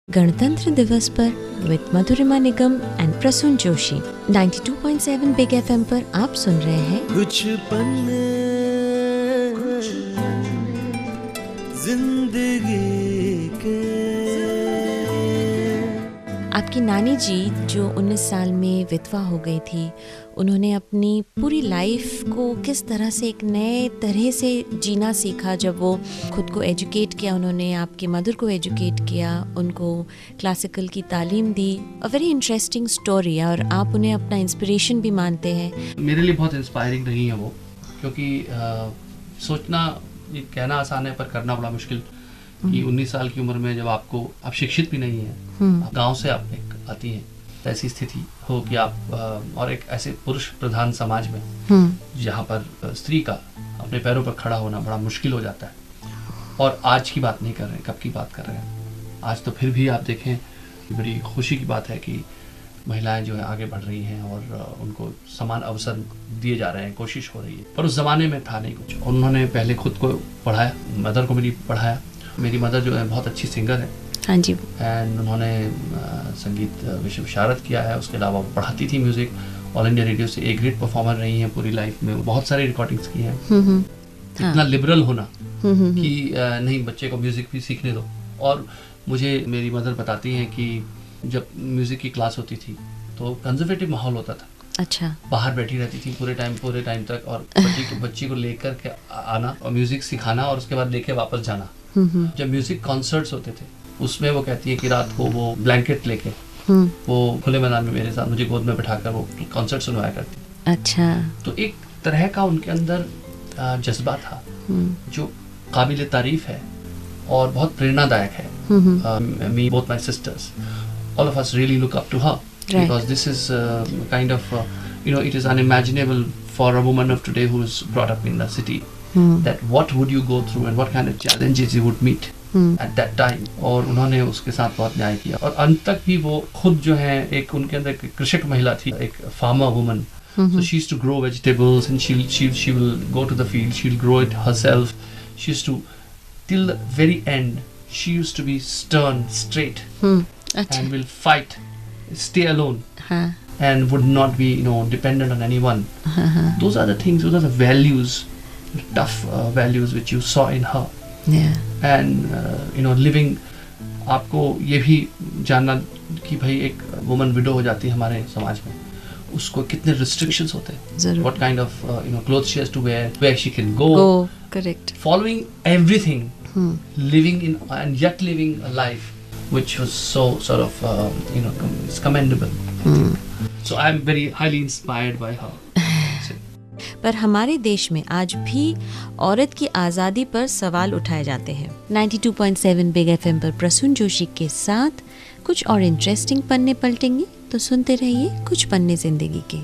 गणतंत्र दिवस पर with Madhurima Nigam and Prasoon Joshi 92.7 big FM पर आप सुन रहे हैं कुछ पन्ने जिंदगी के। आपकी नानी जी जो 19 साल में विधवा हो गई थी, उन्होंने अपनी पूरी लाइफ को किस तरह से एक नए तरह से जीना सीखा जब वो खुद को एजुकेट किया। उन्होंने आपके मदर को एजुकेट किया, उनको क्लासिकल की तालीम दी। अ वेरी इंटरेस्टिंग स्टोरी, और आप उन्हें अपना इंस्पिरेशन भी मानते हैं। मेरे लिए बहुत इंस्पायरिंग रही है वो, क्योंकि सोचना ये कहना आसान है पर करना बड़ा मुश्किल कि 19 साल की उम्र में जब आप शिक्षित भी नहीं हैं, गांव से आप एक आती हैं, तो ऐसी स्थिति हो कि आप और एक ऐसे पुरुष प्रधान समाज में जहाँ पर स्त्री का अपने पैरों पर खड़ा होना बड़ा मुश्किल हो जाता है। और आज की बात नहीं कर रहे हैं, कब की बात कर रहे हैं, आज तो फिर भी आप देखें बड़ी खुशी की बात है कि महिलाएं जो है आगे बढ़ रही हैं और उनको समान अवसर दिए जा रहे हैं, कोशिश हो रही है। पर उस ज़माने में था नहीं कुछ। उन्होंने पहले खुद को पढ़ाया, मदर को मेरी पढ़ाया। मेरी मदर जो है बहुत अच्छी सिंगर है, हाँ जी, एंड उन्होंने संगीत विश्व विशारद किया है। उसके अलावा वो पढ़ाती थी म्यूज़िक, ऑल इंडिया रेडियो से ए ग्रेड परफॉर्मर रही हैं पूरी लाइफ में। बहुत सारी रिकॉर्डिंग्स की हैं। इतना लिबरल होना कि नहीं, बच्चे को म्यूज़िक भी सीखने दो। और मुझे मेरी मदर बताती हैं कि जब म्यूज़िक की क्लास होती थी तो कंजर्वेटिव माहौल होता था। अच्छा, बाहर बैठी रहती थी पूरे टाइम तक, और बच्ची को लेकर के आना और म्यूज़िक सिखाना और उसके बाद लेके वापस जाना। जब म्यूज़िक कॉन्सर्ट्स होते थे उसमें वो कहती है कि रात को वो ब्लैंकेट लेके वो खुले मैदान में मेरे साथ मुझे गोद में बिठाकर वो कॉन्सर्ट सुनवाया करती। अच्छा, तो एक तरह का उनके अंदर जज्बा था जो काबिल तारीफ है और बहुत प्रेरणादायक है। Me both my sister's, all of us really look up to her, right, because this is kind of it is unimaginable for a woman of today who is brought up in the city, that what would you go through and what kind of challenges you would meet at that time। और उन्होंने उसके साथ बहुत न्याय किया और अंत तक भी वो खुद जो है एक उनके अंदर एक कृषक महिला थी, एक farmer woman। So she used to grow vegetables and she will go to the field, she'll grow it herself। She used to, till the very end, she used to be stern, straight, and will fight, stay alone, and would not be dependent on anyone। Those are the things, those are the values, tough values which you saw in her। And living, आपको ये भी जानना कि भाई एक woman window हो जाती है हमारे समाज में, उसको कितने restrictions होते हैं, what kind of clothes she has to wear, where she can go, correct, following everything, living in and yet living a life which was so sort of it's commendable। So I am very highly inspired by her। पर हमारे देश में आज भी औरत की आज़ादी पर सवाल उठाए जाते हैं। 92.7 बिग एफएम पर प्रसून जोशी के साथ कुछ और इंटरेस्टिंग पन्ने पलटेंगे, तो सुनते रहिए कुछ पन्ने जिंदगी के।